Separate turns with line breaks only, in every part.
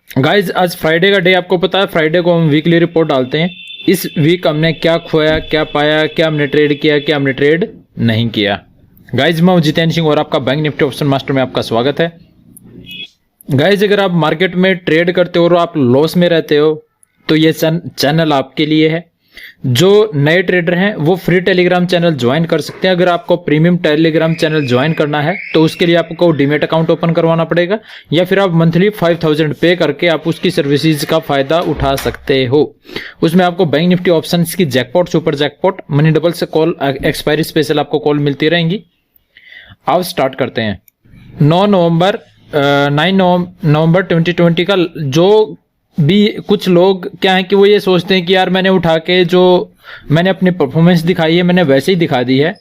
Guys आज Friday का day, आपको पता है फ्राइडे को हम वीकली रिपोर्ट डालते हैं। इस वीक हमने क्या खोया, क्या पाया, क्या हमने ट्रेड किया, क्या हमने ट्रेड नहीं किया। गाइज मैं हूं जितेंद्र सिंह और आपका बैंक निफ्टी ऑप्शन मास्टर में आपका स्वागत है। गाइज अगर आप मार्केट में ट्रेड करते हो और आप लॉस में रहते हो तो ये चैनल आपके लिए है। जो नए ट्रेडर हैं वो फ्री टेलीग्राम चैनल ज्वाइन कर सकते हैं। अगर आपको प्रीमियम टेलीग्राम चैनल ज्वाइन करना है तो उसके लिए आपको डीमेट अकाउंट ओपन करवाना पड़ेगा, या फिर आप मंथली 5000 पे करके आप उसकी सर्विसेज का फायदा उठा सकते हो। उसमें आपको बैंक निफ्टी ऑप्शंस की jackpot, super jackpot, money double से कॉल, एक्सपायरी स्पेशल आपको कॉल मिलती रहेंगी। अब स्टार्ट करते हैं। 9 नवंबर 2020 का जो भी कुछ लोग क्या है कि वो ये सोचते हैं कि यार मैंने उठा के जो मैंने अपनी परफॉर्मेंस दिखाई है मैंने वैसे ही दिखा दी है।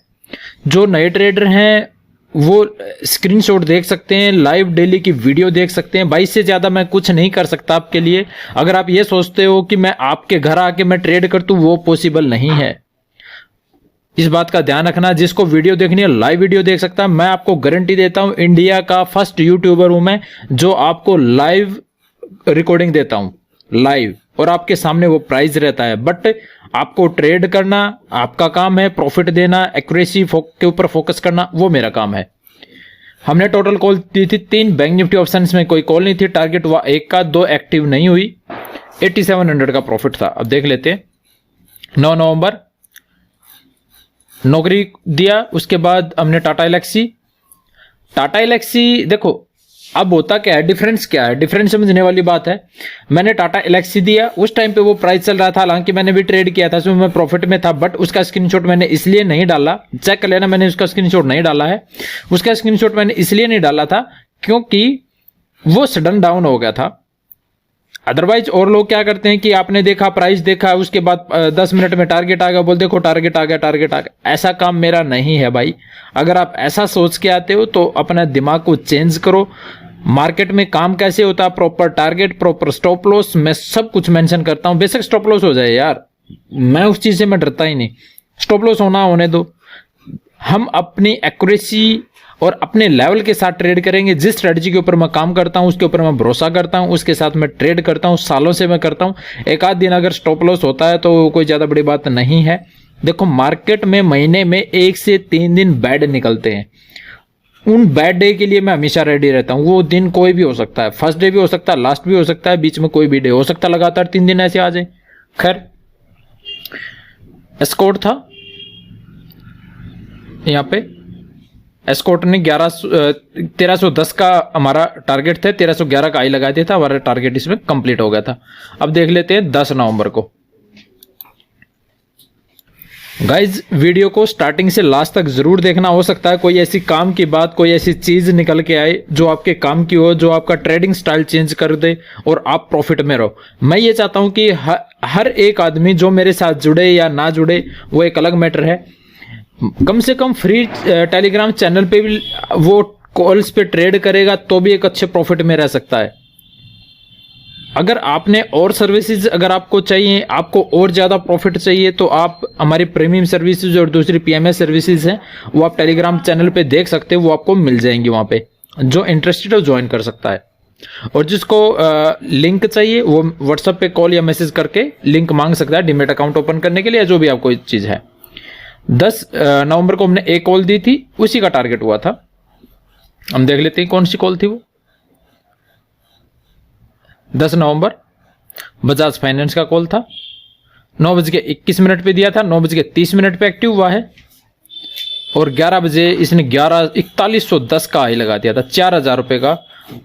जो नए ट्रेडर हैं वो स्क्रीनशॉट देख सकते हैं, लाइव डेली की वीडियो देख सकते हैं। 22 से ज़्यादा मैं कुछ नहीं कर सकता आपके लिए। अगर आप ये सोचते हो कि मैं आपके घर आके मैं ट्रेड कर दूं, वो पॉसिबल नहीं है। इस बात का ध्यान रखना। जिसको वीडियो देखनी है लाइव वीडियो देख सकता है। मैं आपको गारंटी देता हूं, इंडिया का फर्स्ट यूट्यूबर हूं मैं जो आपको लाइव रिकॉर्डिंग देता हूं, लाइव, और आपके सामने वो प्राइस रहता है। बट आपको ट्रेड करना आपका काम है, प्रॉफिट देना, एक्यूरेसी के ऊपर फोकस करना वो मेरा काम है। हमने टोटल कॉल दी थी 3, बैंक निफ्टी ऑप्शंस में कोई कॉल नहीं थी। टारगेट हुआ 1 का, 2 एक्टिव नहीं हुई, 8700 का प्रॉफिट था। अब देख लेते हैं। 9 नवंबर नौकरी दिया, उसके बाद हमने टाटा एलेक्सी देखो अब होता क्या है, डिफरेंस क्या है, डिफरेंस समझने वाली बात है। मैंने टाटा एलेक्सी दिया, उस टाइम पे वो प्राइस चल रहा था, हालांकि मैंने भी ट्रेड किया था, उसमें मैं प्रॉफिट में था, बट उसका स्क्रीनशॉट मैंने इसलिए नहीं डाला, चेक कर लेना, मैंने उसका स्क्रीनशॉट नहीं डाला है। उसका स्क्रीनशॉट मैंने इसलिए नहीं डाला था क्योंकि वो सडन डाउन हो गया था। अदरवाइज और लोग क्या करते हैं कि आपने देखा, प्राइस देखा, उसके बाद 10 मिनट में टारगेट आ गया, बोल देखो टारगेट आ गया। ऐसा काम मेरा नहीं है भाई। अगर आप ऐसा सोच के आते हो तो अपना दिमाग को चेंज करो। मार्केट में काम कैसे होता है, proper target, proper stop loss, मैं सब कुछ मेंशन करता हूं। बेशक स्टॉप लॉस हो जाए यार, मैं उस चीज से मैं डरता ही नहीं। स्टॉप लॉस होने दो। हम अपनी एक्यूरेसी और अपने लेवल के साथ ट्रेड करेंगे। जिस स्ट्रेटजी के ऊपर मैं काम करता हूं उसके ऊपर मैं भरोसा करता हूं, उसके साथ मैं ट्रेड करता हूं, सालों से मैं करता हूं। एक आध दिन अगर स्टॉप लॉस होता है तो कोई ज्यादा बड़ी बात नहीं है। देखो मार्केट में महीने में 1 से 3 दिन बैड निकलते हैं। उन बैड डे के लिए मैं हमेशा रेडी रहता हूं। वो दिन कोई भी हो सकता है, फर्स्ट डे भी हो सकता है, लास्ट भी हो सकता है, बीच में कोई भी डे हो सकता है, लगातार 3 दिन ऐसे आ जाए। खैर एस्कॉर्ट था यहां पे, एस्कॉर्ट ने 1310 का हमारा टारगेट था, 1311 का आई लगा दिया था, हमारा टारगेट इसमें कंप्लीट हो गया था। अब देख लेते हैं 10 नवंबर को। गाइज वीडियो को स्टार्टिंग से लास्ट तक जरूर देखना। हो सकता है कोई ऐसी काम की बात, कोई ऐसी चीज निकल के आए जो आपके काम की हो, जो आपका ट्रेडिंग स्टाइल चेंज कर दे और आप प्रॉफिट में रहो। मैं ये चाहता हूं कि हर एक आदमी जो मेरे साथ जुड़े या ना जुड़े वो एक अलग मैटर है, कम से कम फ्री टेलीग्राम चैनल पे भी वो कॉल्स पे ट्रेड करेगा तो भी एक अच्छे प्रॉफिट में रह सकता है। अगर आपने और सर्विसेज अगर आपको चाहिए, आपको और ज़्यादा प्रॉफिट चाहिए, तो आप हमारी प्रीमियम सर्विसेज और दूसरी पीएमएस सर्विसेज हैं वो आप टेलीग्राम चैनल पे देख सकते हो, वो आपको मिल जाएंगी वहाँ पे। जो इंटरेस्टेड है ज्वाइन कर सकता है, और जिसको लिंक चाहिए वो व्हाट्सएप पे कॉल या मैसेज करके लिंक मांग सकता है डीमेट अकाउंट ओपन करने के लिए, जो भी आपको चीज़ है। 10 नवंबर को हमने एक कॉल दी थी, उसी का टारगेट हुआ था। हम देख लेते हैं कौन सी कॉल थी वो। 10 नवंबर बजाज फाइनेंस का कॉल था, 9:21 पे दिया था, 9:30 पे एक्टिव हुआ है, और 11 बजे इसने 4110 का हाई लगा दिया था। 4000 रुपये का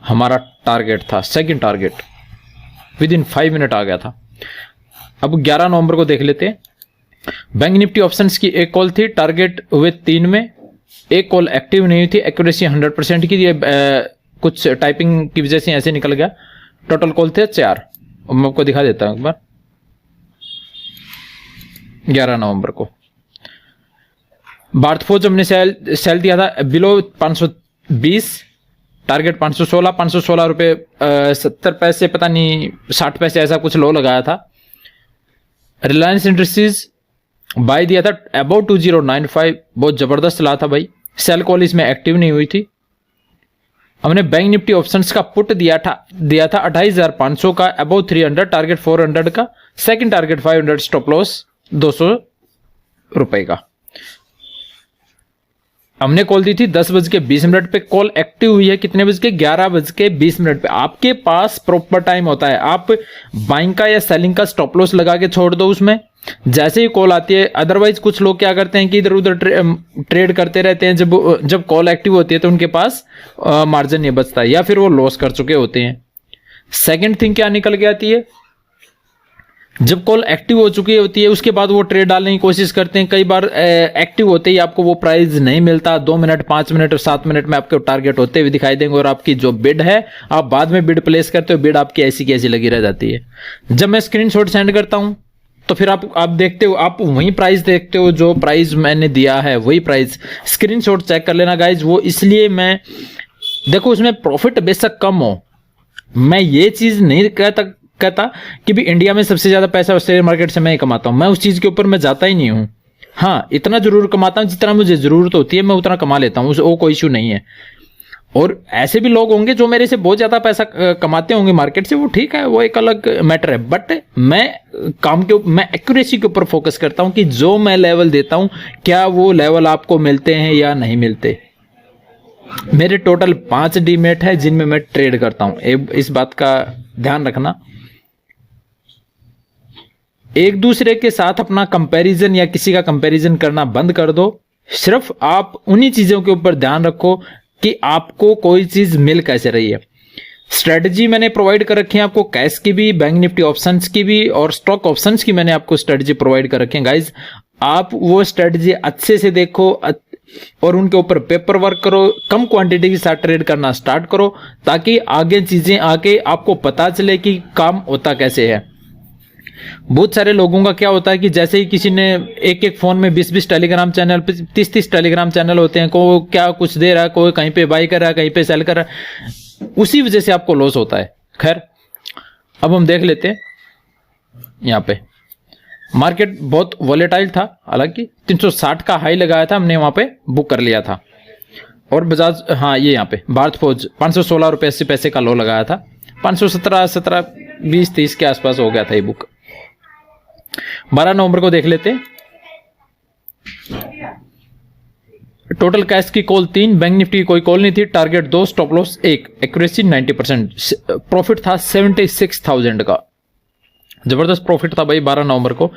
हमारा टारगेट था, second target within 5 minute आ गया था। अब 11 नवंबर को देख लेते हैं। बैंक निफ्टी ऑप्शंस की एक कॉल थी, टारगेट हुए 3 में, एक कॉल एक्टिव नहीं थी, एक्यूरेसी 100% की थी, कुछ टाइपिंग की वजह से ऐसे निकल गया। टोटल कॉल थे 4, और मैं आपको दिखा देता हूं एक बार। 11 नवंबर को भारत फोर्ज हमने सेल दिया था बिलो 520, टारगेट 516 रुपये 70 पैसे, पता नहीं 60 पैसे ऐसा कुछ लो लगाया था। रिलायंस इंडस्ट्रीज बाय दिया था अबाउट 2095, बहुत जबरदस्त चला था भाई। सेल कॉल इसमें एक्टिव नहीं हुई थी। हमने बैंक निफ्टी ऑप्शंस का पुट दिया था 28,500 का, अबव 300, टारगेट 400 का, सेकंड टारगेट 500, स्टॉप लॉस 200 रुपए का। हमने कॉल दी थी 10:20 पे, कॉल एक्टिव हुई है कितने बज के? 11:20 पे। आपके पास प्रॉपर टाइम होता है, आप बाइंग का या सेलिंग का स्टॉप लॉस लगा के छोड़ दो उसमें, जैसे ही कॉल आती है। अदरवाइज कुछ लोग क्या करते हैं कि इधर उधर ट्रेड करते रहते हैं, जब कॉल एक्टिव होती है तो उनके पास मार्जिन नहीं बचता, या फिर वो लॉस कर चुके होते हैं। सेकेंड थिंग क्या निकल के आती है, जब कॉल एक्टिव हो चुकी होती है उसके बाद वो ट्रेड डालने की कोशिश करते हैं। कई बार एक्टिव होते ही आपको वो प्राइस नहीं मिलता, 2 मिनट, 5 मिनट और 7 मिनट में आपके टारगेट होते हुए दिखाई देंगे, और आपकी जो बिड है आप बाद में बिड प्लेस करते हो, बिड आपकी ऐसी की ऐसी लगी रह जाती है। जब मैं स्क्रीनशॉट सेंड करता हूं तो फिर आप देखते हो, आप वही प्राइस देखते हो जो प्राइस मैंने दिया है, वही प्राइस। स्क्रीनशॉट चेक कर लेना गाइज। वो इसलिए मैं देखो उसमें प्रॉफिट बेशक कम हो, मैं ये चीज नहीं कहता कि भी इंडिया में सबसे ज्यादा पैसा शेयर मार्केट से मैं ही कमाता हूं, मैं उस चीज के ऊपर मैं जाता ही नहीं हूं। हाँ, इतना जरूर कमाता हूं जितना मुझे जरूरत होती है, मैं उतना कमा लेता हूं, वो कोई इशू नहीं है। और ऐसे भी लोग होंगे जो मेरे से बहुत ज्यादा पैसा कमाते होंगे मार्केट से, वो ठीक है, वो एक अलग मैटर है। बट मैं एक्यूरेसी के ऊपर फोकस करता हूं कि जो मैं लेवल देता हूं क्या वो लेवल आपको मिलते हैं या नहीं मिलते। मेरे टोटल 5 डीमेट है जिनमें मैं ट्रेड करता हूं, इस बात का ध्यान रखना। एक दूसरे के साथ अपना कंपैरिजन या किसी का कंपैरिजन करना बंद कर दो। सिर्फ आप उन्हीं चीजों के ऊपर ध्यान रखो कि आपको कोई चीज मिल कैसे रही है। स्ट्रेटजी मैंने प्रोवाइड कर रखी है आपको, कैश की भी, बैंक निफ्टी ऑप्शंस की भी, और स्टॉक ऑप्शंस की मैंने आपको स्ट्रेटजी प्रोवाइड कर रखी है गाइज। आप वो स्ट्रेटजी अच्छे से देखो और उनके ऊपर पेपर वर्क करो, कम क्वांटिटी के साथ ट्रेड करना स्टार्ट करो, ताकि आगे चीजें आके आपको पता चले कि काम होता कैसे है। बहुत सारे लोगों का क्या होता है कि जैसे ही किसी ने एक फोन में 20 टेलीग्राम चैनल, 30 टेलीग्राम चैनल होते हैं, को क्या कुछ दे रहा है, कोई कहीं पे बाई कर रहा है, कहीं पे सेल कर रहा है, उसी वजह से आपको लॉस होता है। खैर, अब हम देख लेते हैं। यहां पे मार्केट बहुत वॉलेटाइल था, हालांकि 360 का हाई लगाया था, हमने वहां पे बुक कर लिया था। और बजाज, हाँ ये यहाँ पे भारत फौज 516 रुपये 80 पैसे का लो लगाया था, 517, 17, 20, 30 के आसपास हो गया था ये बुक। 12 नवंबर को देख लेते। टोटल कैश की कॉल 3, बैंक निफ्टी की कोई कॉल नहीं थी, target 2, stop loss 1, accuracy 90%, profit था 76,000 का। जबरदस्त प्रॉफिट था भाई 12 नवंबर को।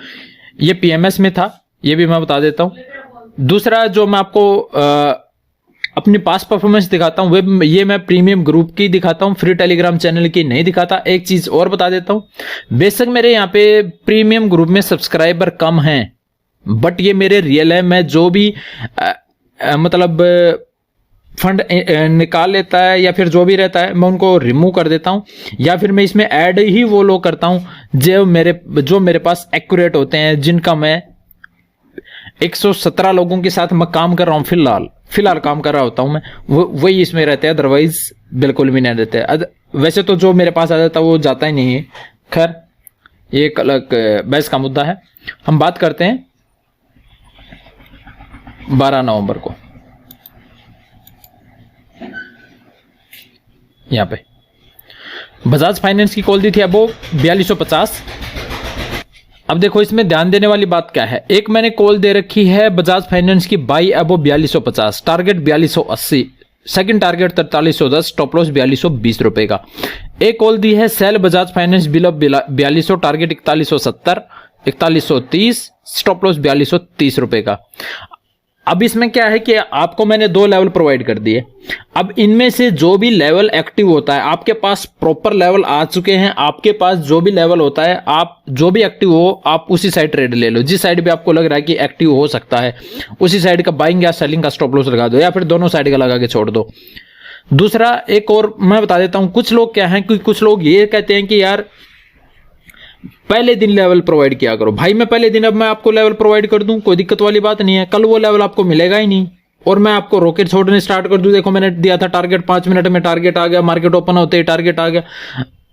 ये पीएमएस में था, ये भी मैं बता देता हूं। दूसरा जो मैं आपको अपनी पास परफॉर्मेंस दिखाता हूं, ये मैं प्रीमियम ग्रुप की दिखाता हूं, फ्री टेलीग्राम चैनल की नहीं दिखाता। एक चीज और बता देता हूं, बेशक मेरे यहाँ पे प्रीमियम ग्रुप में सब्सक्राइबर कम हैं, बट ये मेरे रियल है। मैं जो भी मतलब फंड निकाल लेता है या फिर जो भी रहता है, मैं उनको रिमूव कर देता हूं, या फिर मैं इसमें ऐड ही वो लोग करता हूं जो मेरे पास एक्यूरेट होते हैं, जिनका मैं 117 लोगों के साथ मैं काम कर रहा हूं, फिलहाल काम कर रहा होता हूं मैं, वही इसमें रहते हैं, अदरवाइज बिल्कुल भी नहीं रहते। वैसे तो जो मेरे पास आ जाता है वो जाता ही नहीं है। खैर, ये एक अलग बहस का मुद्दा है। हम बात करते हैं 12 नवंबर को। यहां पे बजाज फाइनेंस की कॉल दी थी अब वो 4250। अब देखो इसमें ध्यान देने वाली बात क्या है, एक मैंने कॉल दे रखी है बजाज फाइनेंस की buy above 4250, target 4280, second target 4310, stop loss 4220 रुपए का। एक कॉल दी है sell Bajaj finance below 4200, target 4170, 4130, stop loss 4230 रुपए का। अब इसमें क्या है कि आपको मैंने 2 लेवल प्रोवाइड कर दिए। अब इनमें से जो भी लेवल एक्टिव होता है, आपके पास प्रॉपर लेवल आ चुके हैं, आपके पास जो भी लेवल होता है, आप जो भी एक्टिव हो आप उसी साइड ट्रेड ले लो। जिस साइड भी आपको लग रहा है कि एक्टिव हो सकता है उसी साइड का बाइंग या सेलिंग का स्टॉप लॉस लगा दो, या फिर दोनों साइड का लगा के छोड़ दो। दूसरा एक और मैं बता देता हूं, कुछ लोग क्या है कि कुछ लोग ये कहते हैं कि यार पहले दिन लेवल प्रोवाइड किया करो। भाई मैं पहले दिन अब मैं आपको लेवल प्रोवाइड कर दूं, कोई दिक्कत वाली बात नहीं है। कल वो लेवल आपको मिलेगा ही नहीं और मैं आपको रॉकेट छोड़ने स्टार्ट कर दूं। देखो मैंने दिया था टारगेट, 5 मिनट में टारगेट आ गया, मार्केट ओपन होते ही टारगेट आ गया।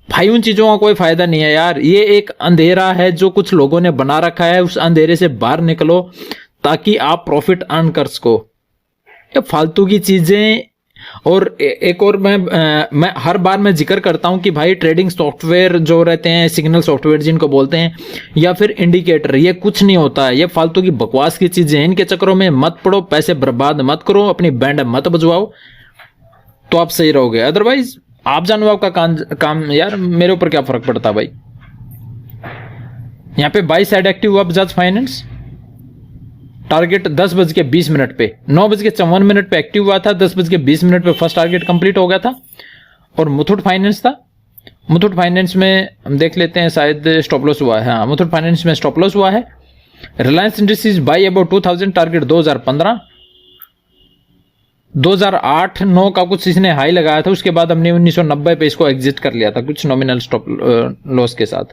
भाई उन चीजों का कोई फायदा नहीं है यार। ये एक अंधेरा है जो कुछ लोगों ने बना रखा है, उस अंधेरे से बाहर निकलो ताकि आप प्रॉफिट अर्न कर सको। ये फालतू की चीजें और एक और मैं हर बार मैं जिक्र करता हूं कि भाई ट्रेडिंग सॉफ्टवेयर जो रहते हैं, सिग्नल सॉफ्टवेयर जिनको बोलते हैं, या फिर इंडिकेटर, ये कुछ नहीं होता है, ये फालतू की बकवास की चीजें हैं। इनके चक्करों में मत पड़ो, पैसे बर्बाद मत करो, अपनी बैंड मत बजवाओ, तो आप सही रहोगे। अदरवाइज आप जानो आपका काम यार, मेरे ऊपर क्या फर्क पड़ता भाई। यहां पे बाई साइड एक्टिव हुआ बजाज फाइनेंस, टारगेट 10:20 पे, 9:54 पे एक्टिव हुआ था, 10:20 पे फर्स्ट टारगेट कंप्लीट हो गया था। और मुथूट फाइनेंस था, मुथूट फाइनेंस में हम देख लेते हैं, शायद स्टॉप लॉस हुआ है। हाँ, मुथूट फाइनेंस में स्टॉप लॉस हुआ है। Reliance industries by about 2000, target 2015, 2008-9 का कुछ इसने हाई लगाया था, उसके बाद हमने 1990 पे इसको एग्जिट कर लिया था कुछ नॉमिनल स्टॉप लॉस के साथ।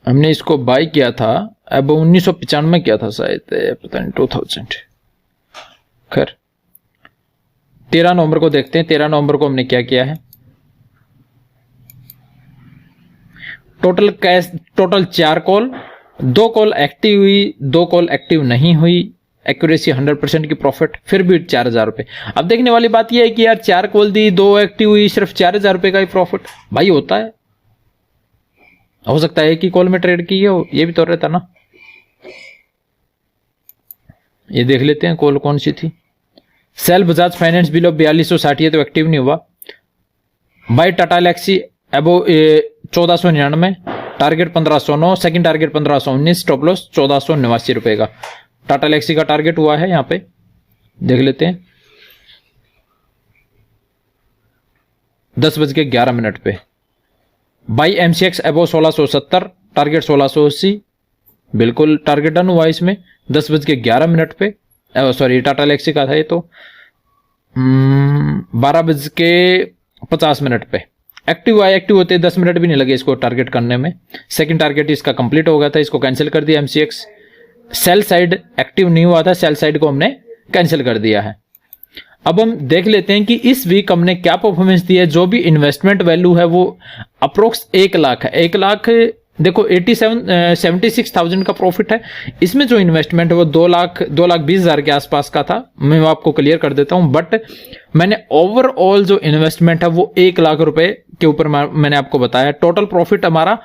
हमने इसको बाई किया था अब 1995 किया था शायद, पता नहीं 2000। खैर 13 नवंबर को देखते हैं, 13 नवंबर को हमने क्या किया है। Total cash, total 4 call, 2 call active हुई, 2 कॉल एक्टिव नहीं हुई, एक्यूरेसी 100% की प्रॉफिट, फिर भी 4000 रुपए। अब देखने वाली बात यह है कि यार 4 कॉल दी, 2 एक्टिव हुई, सिर्फ 4000 रुपए का ही प्रॉफिट भाई होता है। हो सकता है कि कॉल में ट्रेड की हो, ये भी तो रहता ना। ये देख लेते हैं कॉल कौन सी थी। सेल बजाज फाइनेंस बिलो 4260 है तो एक्टिव नहीं हुआ। बाय टाटा एलेक्सी अबो 1499, target 1509, second target 1519, stop loss 1489 रुपए का टाटा एलेक्सी का टारगेट हुआ है। यहां पे देख लेते हैं 10:11 पे। बाई एमसीएक्स अबो 1670, टारगेट 1680, बिल्कुल टारगेट डन हुआ इसमें 10:11 पे। सॉरी टाटा एलेक्सी का था ये तो 12:50 पे एक्टिव आया। एक्टिव होते 10 मिनट भी नहीं लगे इसको टारगेट करने में। सेकंड टारगेट इसका कंप्लीट हो गया था, इसको कैंसिल कर दिया एमसीएक्स। सेल साइड एक्टिव नहीं हुआ था, सेल साइड को हमने कैंसिल कर दिया है। अब हम देख लेते हैं कि इस वीक हमने क्या परफॉर्मेंस दी है। जो भी इन्वेस्टमेंट वैल्यू है वो अप्रोक्स 1 लाख है। 1 लाख देखो 76,000 का प्रॉफिट है। इसमें जो इन्वेस्टमेंट है वो 2,20,000 के आसपास का था। मैं आपको क्लियर कर देता हूं, बट मैंने ओवरऑल जो इन्वेस्टमेंट है वो 1 लाख रुपए के ऊपर मैंने आपको बताया। टोटल प्रॉफिट हमारा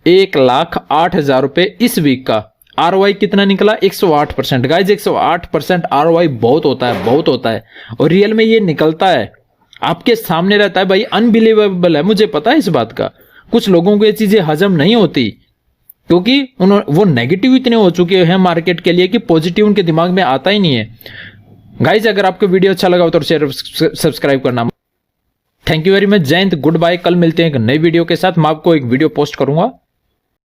1,08,000 रुपए इस वीक का। आरओआई कितना निकला? 108%। गाइज 108% आरओआई बहुत होता है, बहुत होता है, और रियल में ये निकलता है, आपके सामने रहता है भाई। अनबिलीवेबल है, मुझे पता है इस बात का। कुछ लोगों को ये चीजें हजम नहीं होती क्योंकि वो नेगेटिव इतने हो चुके हैं मार्केट के लिए कि पॉजिटिव उनके दिमाग में आता ही नहीं है। गाइज अगर आपको वीडियो अच्छा लगा हो तो शेयर सब्सक्राइब करना। Thank you very much. जय हिंद, गुड बाय। कल मिलते हैं एक नई वीडियो के साथ। मैं आपको एक वीडियो पोस्ट करूंगा